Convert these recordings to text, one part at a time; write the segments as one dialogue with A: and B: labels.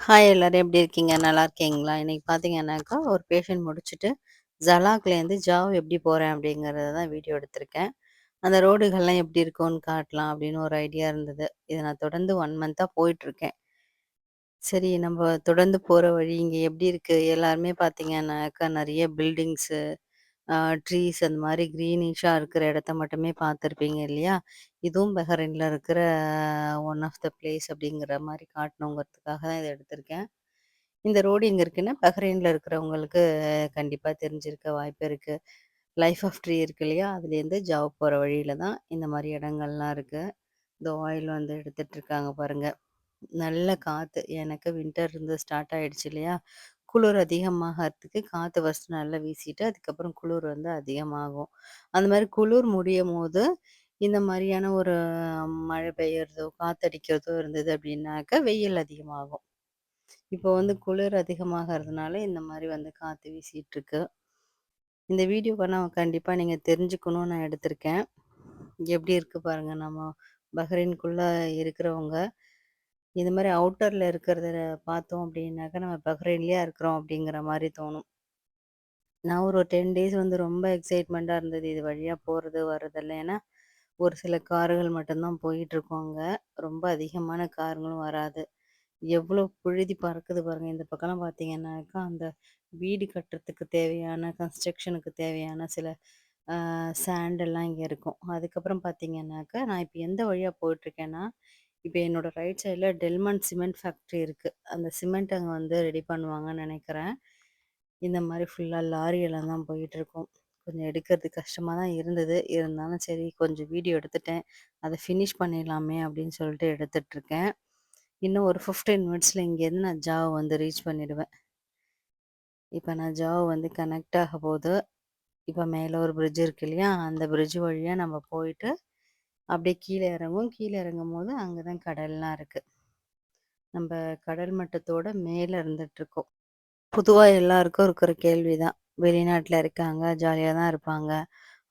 A: Hi எல்லாரும் எப்படி இருக்கீங்க? நல்லா இருக்கீங்களா? இன்னைக்கு பார்த்தீங்கன்னாக்கா, ஒரு பேஷண்ட் முடிச்சுட்டு, ஜலாக்லேருந்து ஜாவ் எப்படி போறேன் அப்படிங்கிறத தான் வீடியோ எடுத்திருக்கேன். அந்த ரோடுகள்லாம் எப்படி இருக்கும்னு காட்டலாம் அப்படின்னு ஒரு ஐடியா இருந்தது. இத நான் தொடர்ந்து 1 மந்த்தா போயிட்டுருக்கேன். சரி நம்ம தொடர்ந்து போற வழி இங்க எப்படி இருக்கு? எல்லாருமே பார்த்தீங்கன்னாக்கா, நெறைய பில்டிங்ஸு, அ ட்ரீஸ் அந்த மாரி கிரீனிஷா இருக்கிற இடத்த மட்டுமே பார்த்துருப்பீங்க இல்லையா? இதுவும் பஹ்ரைன்ல இருக்கிற ஒன் ஆஃப் த பிளேஸ் அப்படிங்கிற மாரி காட்டணுங்கிறதுக்காக தான் இத எடுத்திருக்கேன். இந்த ரோடு எங்க இருக்குன்னா, பஹ்ரைன்ல இருக்கிறவங்களுக்கு கண்டிப்பா தெரிஞ்சிருக்க வாய்ப்பு இருக்கு. லைஃப் ஆஃப் ட்ரீ இருக்கு இல்லையா? அதுலேருந்து ஜாவ் போற வழியில தான் இந்த மாரி இடங்கள்லாம் இருக்கு. இந்த ஆயில் வந்து எடுத்துட்டு இருக்காங்க பாருங்க. நல்ல காத்து. எனக்கு வின்டர் வந்து ஸ்டார்ட் ஆயிடுச்சு இல்லையா? குளிர் அதிகமாகறதுக்கு காத்து ஃபர்ஸ்ட்டு நல்லா வீசிட்டு, அதுக்கப்புறம் குளிர் வந்து அதிகமாகும். அந்த மாரி குளிர் முடியும்போது, இந்த மாரியான ஒரு மழை பெய்யறதோ, காத்தடிக்கிறதோ இருந்தது அப்படின்னாக்க, வெயில் அதிகமாகும். இப்போ வந்து குளிர் அதிகமாகறதுனால இந்த மாரி வந்து காத்து வீசிட்டுருக்கு. இந்த வீடியோவ நான் கண்டிப்பா நீங்க தெரிஞ்சுக்கணும்னு நான் எடுத்திருக்கேன். எப்படி இருக்கு பாருங்க நம்ம பஹ்ரைன்குள்ள இருக்கிறவங்க, இது மாரி அவுட்டர்ல இருக்கிறத பார்த்தோம் அப்படின்னாக்கா, நம்ம பஹ்ரைன்லயா இருக்கிறோம் அப்படிங்கிற மாரி தோணும். நான் ஒரு 10 டேஸ் வந்து ரொம்ப எக்ஸைட்மெண்ட்டா இருந்தது. இது வழியா போறது, வர்றதெல்லாம். ஏன்னா, ஒரு சில கார்கள் மட்டும் தான் போயிட்டுருக்கும் அங்க. ரொம்ப அதிகமான காருங்களும் வராது. எவ்வளோ புழுதி பறக்குது பாருங்க. இந்த பக்கம்லாம் பார்த்தீங்கன்னாக்கா, அந்த வீடு கட்டுறதுக்கு தேவையான கன்ஸ்ட்ரக்ஷனுக்கு தேவையான சில சாண்ட் எல்லாம் இங்க இருக்கும். அதுக்கப்புறம் பார்த்தீங்கன்னாக்கா, நான் இப்ப எந்த வழியா போயிட்டுருக்கேன்னா, இப்ப என்னோட ரைட் சைட்ல டெல்மான் சிமெண்ட் ஃபேக்ட்ரி இருக்கு. அந்த சிமெண்ட் அங்க வந்து ரெடி பண்ணுவாங்கன்னு நெனைக்கிறேன். இந்த மாரி ஃபுல்லா லாரியெல்லாம் தான் போயிட்டுருக்கும். கொஞ்சம் எடுக்கறது கஷ்டமா தான் இருந்தது. இருந்தாலும் சரி கொஞ்சம் வீடியோ எடுத்துட்டேன். அத ஃபினிஷ் பண்ணிடலாமே அப்படின்னு சொல்லிட்டு எடுத்துட்டுருக்கேன். இன்னும் ஒரு 15 மினிட்ஸ்ல இங்கேருந்து நான் ஜாவ் வந்து ரீச் பண்ணிடுவேன். இப்ப நான் ஜாவ் வந்து கனெக்ட் ஆக போது. இப்ப மேல ஒரு பிரிட்ஜ் இருக்கு இல்லையா? அந்த பிரிட்ஜ் வழியா நம்ம போயிட்டு, அப்படியே கீழ இறங்குவோம். கீழ இறங்கும்போது அங்க தான் கடல்லாம் இருக்கு. நம்ப கடல் மட்டத்தோட மேல இருந்துட்டுருக்கோம். பொதுவா எல்லாருக்கும் இருக்கிற கேள்வி தான். வெளிநாட்ல இருக்காங்க, ஜாலியா தான் இருப்பாங்க.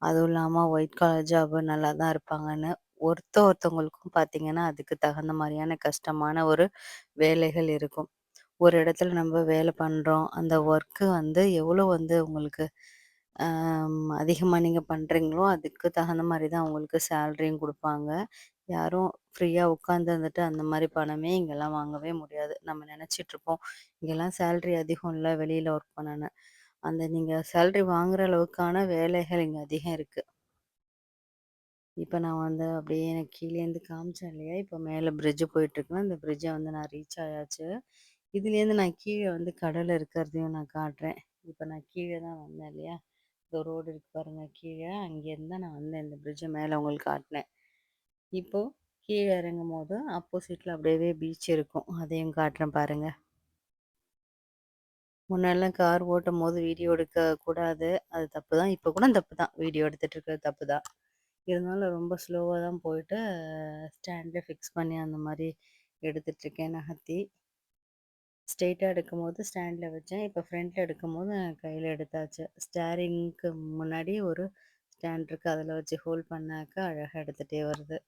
A: அதுவும் இல்லாம ஒயிட் காலர் ஜாப் நல்லா தான் இருப்பாங்கன்னு. ஒருத்தவங்களுக்கும் பார்த்தீங்கன்னா, அதுக்கு தகுந்த மாரியான கஷ்டமான ஒரு வேலைகள் இருக்கும். ஒரு இடத்துல நம்ம வேலை பண்றோம். அந்த ஒர்க்கு வந்து எவ்வளோ வந்து உங்களுக்கு அதிகமா நீங்க பண்றீங்களோ, அதுக்கு தகுந்த மாரி தான் உங்களுக்கு சேலரியும் குடுப்பாங்க. யாரும் ஃப்ரீயா உட்காந்து இருந்துட்டு அந்த மாரி பணமே இங்கலாம் வாங்கவே முடியாது. நம்ம நெனச்சிட்டுருப்போம், இங்கலாம் சேலரி அதிகம் இல்ல வெளியில ஒர்க் பண்ணன்னு. அந்த நீங்க சேலரி வாங்குற அளவுக்கான வேலைகள் இங்க அதிகம் இருக்கு. இப்ப நான் வந்து அப்படியே எனக்கு கீழேருந்து காமிச்சேன் இல்லையா? இப்ப மேல பிரிட்ஜ் போயிட்டுருக்குன்னா, அந்த பிரிட்ஜ வந்து நான் ரீச் ஆயாச்சு. இதுலேருந்து நான் கீழ வந்து கடல் இருக்கிறதையும் நான் காட்டுறேன். இப்ப நான் கீழ தான் வந்தேன் இல்லையா? இந்த ரோடு இருக்கு பாருங்க கீழ. அங்கேருந்து தான் நான் வந்தேன். இந்த பிரிட்ஜ மேல உங்களுக்கு காட்டுனேன். இப்போ கீழ இறங்கும்போது ஆப்போசிட்ல அப்படியே பீச் இருக்கும். அதையும் காட்டுறேன் பாருங்க. முன்னாடிலாம் கார் ஓட்டும்போது வீடியோ எடுக்க கூடாது. அது தப்பு தான். இப்ப கூட தப்பு தான். வீடியோ எடுத்துட்டு இருக்கிறது தப்பு தான். இருந்தாலும் ரொம்ப ஸ்லோவா தான் போயிட்டு ஸ்டாண்ட்ல ஃபிக்ஸ் பண்ணி அந்த மாரி எடுத்துட்டுருக்கேன் நகர்த்தி. ஸ்ட்ரெயிட்டா எடுக்கும்போது ஸ்டாண்ட்ல வச்சேன். இப்போ ஃப்ரண்ட்ல எடுக்கும்போது கையில எடுத்தாச்சு. ஸ்டேரிங்க்கு முன்னாடி ஒரு ஸ்டாண்ட் இருக்கு. அதில வச்சு ஹோல்ட் பண்ணாக்கா அழகா எடுத்துட்டே வருது.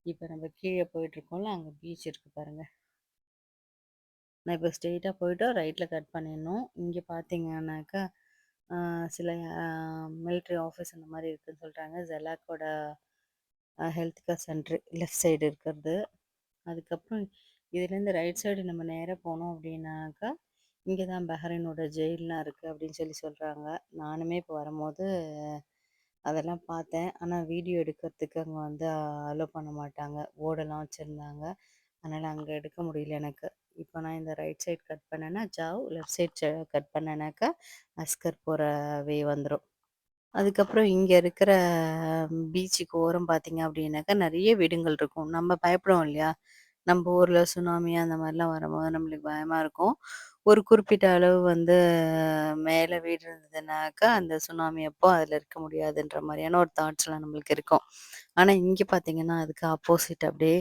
A: இப்போ நம்ம கீழ போயிட்டுருக்கோம்ல, அங்க பீச் இருக்கு பாருங்க. நான் இப்போ ஸ்ட்ரெயிட்டா போயிட்டு ரைட்ல கட் பண்ணிடணும். இங்க பார்த்தீங்கன்னாக்கா, அ சில மிலிட்டரி ஆஃபீஸ் அந்த மாரி இருக்குன்னு சொல்றாங்க. ஜெலாக்கோட health care center left side இருக்கிறது. அதுக்கப்புறம் இதுலேருந்து ரைட் சைடு நம்ம நேரா போனோம் அப்படின்னாக்கா, இங்க தான் பஹ்ரைனோட ஜெயில்லாம் இருக்கு அப்படின்னு சொல்றாங்க. நானுமே இப்போ வரும்போது அதெல்லாம் பார்த்தேன். ஆனா வீடியோ எடுக்கிறதுக்கு அங்க வந்து அலோ பண்ண மாட்டாங்க. போர்டெல்லாம் வச்சிருந்தாங்க. அதனால அங்க எடுக்க முடியல எனக்கு. இப்போ நான் இந்த ரைட் சைடு கட் பண்ணேன்னா ஜாவ், லெஃப்ட் சைட் கட் பண்ணேனாக்கா அஸ்கர் போற வே வந்துரும். அதுக்கப்புறம் இங்க இருக்கிற பீச்சுக்கு ஓரம் பார்த்தீங்க அப்படின்னாக்கா, நெறைய வீடுங்கள் இருக்கும். நம்ம பயப்படுவோம் இல்லையா? நம்ப ஊர்ல சுனாமி அந்த மாரிலாம் வரும்போது நம்மளுக்கு பயமா இருக்கும். ஒரு குறிப்பிட்ட அளவு வந்து மேல வீடு இருந்ததுனாக்கா, அந்த சுனாமி அப்போ அதில இருக்க முடியாதுன்ற மாரியான ஒரு தாட்ஸ்லாம் நம்மளுக்கு இருக்கும். ஆனா இங்க பார்த்தீங்கன்னா, அதுக்கு ஆப்போசிட் அப்படியே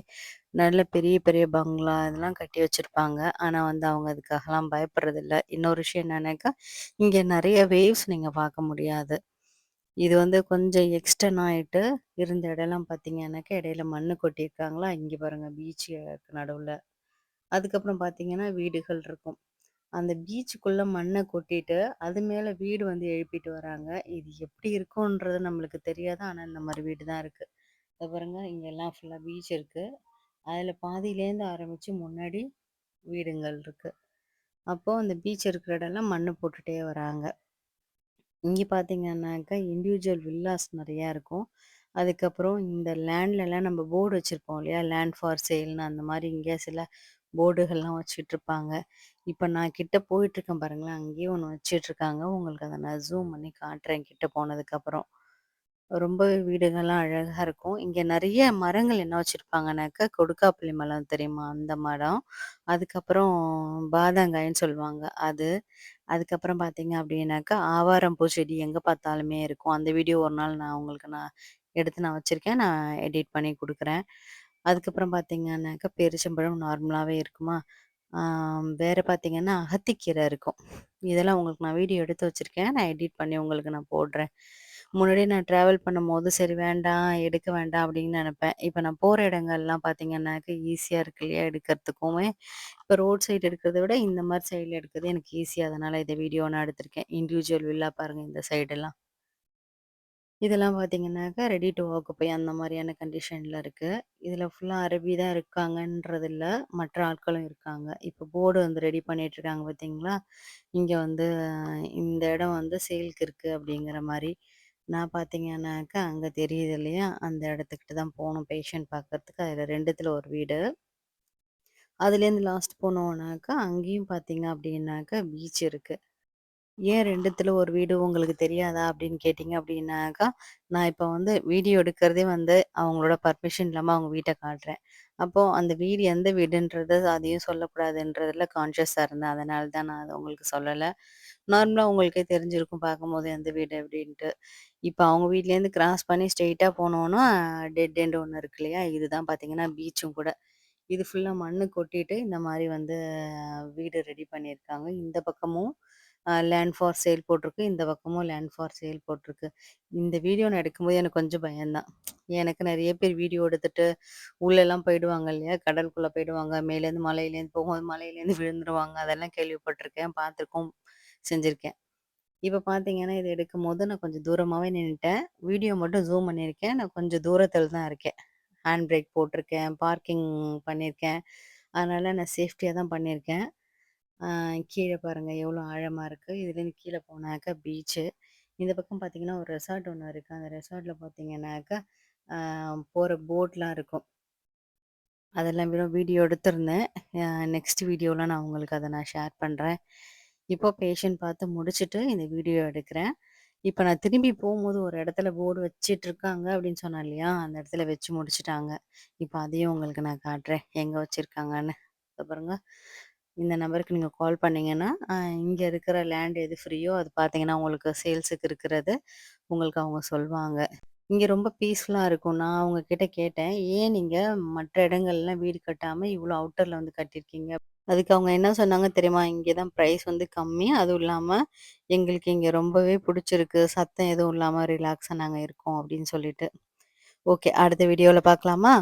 A: நல்ல பெரிய பெரிய பங்களா இதெல்லாம் கட்டி வச்சிருப்பாங்க. ஆனா வந்து அவங்க அதுக்காகலாம் பயப்படுறதில்ல. இன்னொரு விஷயம் என்னன்னாக்கா, இங்க நெறைய வேவ்ஸ் நீங்க பார்க்க முடியாது. இது வந்து கொஞ்சம் எக்ஸ்டெண்ட் ஆயிட்டு இருந்த இடம்லாம் பார்த்தீங்கன்னாக்கா, இடையில மண்ணு கொட்டியிருக்காங்களா, இங்க பாருங்க பீச்சுக்கு நடுவுல. அதுக்கப்புறம் பார்த்தீங்கன்னா, வீடுகள் இருக்கும். அந்த பீச்சுக்குள்ள மண்ண கொட்டிட்டு, அது மேல வீடு வந்து எழுப்பிட்டு வராங்க. இது எப்படி இருக்கும்ன்றது நம்மளுக்கு தெரியாது. ஆனா, இந்த மாரி வீடு தான் இருக்கு. இதோ பாருங்க, இங்கெல்லாம் ஃபுல்லா பீச் இருக்கு. அதுல பாதியிலேருந்து ஆரம்பிச்சு முன்னாடி வீடுங்கள் இருக்கு. அப்போ அந்த பீச் இருக்கிற இடம்லாம் மண்ணு போட்டுட்டே வராங்க. இங்க பார்த்தீங்கன்னாக்கா, இண்டிவிஜுவல் வில்லாஸ் நெறையா இருக்கும். அதுக்கப்புறம் இந்த லேண்ட்லலாம் நம்ம போர்டு வச்சிருப்போம் இல்லையா? லேண்ட் ஃபார் சேல்ன்னு அந்த மாரி இங்க சில போர்டுகள்லாம் வச்சுட்ருப்பாங்க. இப்ப நான் கிட்ட போயிட்டுருக்கேன் பாருங்களேன், அங்கேயும் ஒண்ணு வச்சுட்ருக்காங்க. உங்களுக்கு அத நான் ஜூம் பண்ணி காட்டுறேன் கிட்ட போனதுக்கப்புறம். ரொம்பவே வீடுகள்லாம் அழகா இருக்கும். இங்க நெறைய மரங்கள் என்ன வச்சிருப்பாங்கனாக்கா, கொடுக்காப்புளி மரம் தெரியுமா? அந்த மரம். அதுக்கப்புறம் பாதாங்காய்ன்னு சொல்லுவாங்க அது. அதுக்கப்புறம் பார்த்தீங்க அப்டின்னாக்கா, ஆவாரம் பூ செடி எங்க பார்த்தாலுமே இருக்கும். அந்த வீடியோ ஒரு நாள் நான் உங்களுக்கு எடுத்து நான் வச்சிருக்கேன். நான் எடிட் பண்ணி குடுக்குறேன். அதுக்கப்புறம் பார்த்தீங்கன்னாக்கா, பேரிச்சம்பழம் நார்மலாவே இருக்குமா? ஆ வேற பார்த்தீங்கன்னா, அகத்திக்கீரை இருக்கும். இதெல்லாம் உங்களுக்கு நான் வீடியோ எடுத்து வச்சிருக்கேன். நான் எடிட் பண்ணி உங்களுக்கு நான் போடுறேன். முன்னாடியே நான் ட்ராவல் பண்ணும்போது, சரி வேண்டாம், எடுக்க வேண்டாம் அப்படின்னு நெனப்பேன். இப்ப நான் போற இடங்கள்லாம் பார்த்தீங்கன்னாக்க, ஈஸியா இருக்கு இல்லையா எடுக்கிறதுக்குமே. இப்ப ரோட் சைடு எடுக்கிறத விட, இந்த மாரி சைட்ல எடுக்கிறது எனக்கு ஈஸி. அதனால இத வீடியோ நான் எடுத்திருக்கேன். இண்டிவிஜுவல் வில்லா பாருங்க இந்த சைடெல்லாம். இதெல்லாம் பார்த்தீங்கன்னாக்கா, ரெடி டூ ஆக்குபை அந்த மாரியான கண்டிஷன்ல இருக்கு. இதுல ஃபுல்லா அரபி தான் இருக்காங்கன்றது இல்ல. மற்ற ஆட்களும் இருக்காங்க. இப்ப போர்டு வந்து ரெடி பண்ணிட்டுருக்காங்க பார்த்தீங்களா? இங்க வந்து இந்த இடம் வந்து சேல்க்கு இருக்கு அப்படிங்கிற மாரி. நான் பார்த்தீங்கன்னாக்கா, அங்க தெரியுது இல்லையா? அந்த இடத்துக்கிட்ட தான் போணும் பேஷண்ட் பார்க்கறதுக்கு. அதுல 2த்துல ஒரு வீடு. அதுலேருந்து லாஸ்ட் போனோம்னாக்கா, அங்கேயும் பார்த்தீங்க அப்படின்னாக்கா, பீச் இருக்கு. ஏன் 2த்துல ஒரு வீடு உங்களுக்கு தெரியாதா? அப்படின்னு கேட்டீங்க அப்படின்னாக்கா, நான் இப்ப வந்து வீடியோ எடுக்கிறதே வந்து அவங்களோட பர்மிஷன் இல்லாம அவங்க வீட்ட காட்டுறேன். அப்போ அந்த வீடு எந்த வீடுன்றது அதையும் சொல்லக்கூடாதுன்றதுல கான்ஷியஸா இருந்தேன். அதனால தான் நான் அத உங்களுக்கு சொல்லல. நார்மலா உங்களுக்கே தெரிஞ்சிருக்கும் பார்க்கும்போது எந்த வீடு அப்படின்ட்டு. இப்ப அவங்க வீட்லேருந்து கிராஸ் பண்ணி ஸ்ட்ரெயிட்டா போனோம்னா, டெட் எண்ட் ஒண்ணு இருக்கு இல்லையா? இதுதான் பார்த்தீங்கன்னா பீச்சும் கூட. இது ஃபுல்லா மண்ணு கொட்டிட்டு இந்த மாரி வந்து வீடு ரெடி பண்ணியிருக்காங்க. இந்த பக்கமும் லேண்ட் ஃபார் சேல் போட்டிருக்கு. இந்த பக்கமும் லேண்ட் ஃபார் சேல் போட்டிருக்கு. இந்த வீடியோ நான் எடுக்கும்போது எனக்கு கொஞ்சம் பயம்தான். எனக்கு நெறைய பேர் வீடியோ எடுத்துட்டு உள்ளலாம் போயிடுவாங்க இல்லையா? கடலுக்குள்ள போயிடுவாங்க. மேலேருந்து மலையிலேருந்து போகும்போது மலையிலேருந்து விழுந்துருவாங்க. அதெல்லாம் கேள்விப்பட்டுருக்கேன். பார்த்துருக்கோம், செஞ்சிருக்கேன். இப்ப பார்த்தீங்கன்னா, இத எடுக்கும்போது நான் கொஞ்சம் தூரமாவே நின்னுட்டேன். வீடியோ மட்டும் ஜூம் பண்ணியிருக்கேன். நான் கொஞ்சம் தூரத்தில தான் இருக்கேன். ஹேண்ட் பிரேக் போட்டிருக்கேன். பார்க்கிங் பண்ணியிருக்கேன். அதனால நான் சேஃப்டியா தான் பண்ணியிருக்கேன். ஆ கீழ பாருங்க எவ்வளோ ஆழமா இருக்கு. இதுலேருந்து கீழ போனாக்கா பீச்சு. இந்த பக்கம் பார்த்தீங்கன்னா, ஒரு ரெசார்ட் ஒண்ணு இருக்கு. அந்த ரெசார்ட்ல பார்த்தீங்கன்னாக்கா, ஆ போற போட்லாம் இருக்கும். அதெல்லாம் வீடியோ எடுத்திருந்தேன். நெக்ஸ்ட் வீடியோல நான் உங்களுக்கு அத நான் ஷேர் பண்றேன். இப்போ பேஷண்ட் பார்த்து முடிச்சுட்டு இந்த வீடியோ எடுக்கிறேன். இப்ப நான் திரும்பி போம்போது ஒரு இடத்துல போர்டு வச்சுட்டுருக்காங்க அப்படின்னு சொன்னேன் இல்லையா? அந்த இடத்துல வச்சு முடிச்சுட்டாங்க. இப்ப அதையும் உங்களுக்கு நான் காட்டுறேன். எங்க வச்சிருக்காங்கன்னு. இதோ பாருங்க. இந்த நம்பருக்கு நீங்க கால் பண்ணீங்கன்னா, இங்க இருக்கிற லேண்ட் எது ஃப்ரீயோ அது பார்த்தீங்கன்னா, உங்களுக்கு சேல்ஸுக்கு இருக்கிறது உங்களுக்கு அவங்க சொல்வாங்க. இங்க ரொம்ப பீஸ்ஃபுல்லா இருக்கும். நான் அவங்க கிட்ட கேட்டேன். "ஏன் நீங்க மற்ற இடங்கள்லாம் வீடு கட்டாம இவ்ளோ அவுட்டர்ல வந்து கட்டியிருக்கீங்க?" அதுக்கு அவங்க என்ன சொன்னாங்க தெரியுமா? "இங்க தான் பிரைஸ் வந்து கம்மி. அதுவும் இல்லாம எங்களுக்கு இங்க ரொம்பவே புடிச்சிருக்கு. சத்தம் எதுவும் இல்லாம ரிலாக்ஸா நாங்க இருக்கோம்." அப்படின்னு சொல்லிட்டு. ஓகே. அடுத்த வீடியோல பார்க்கலாமா?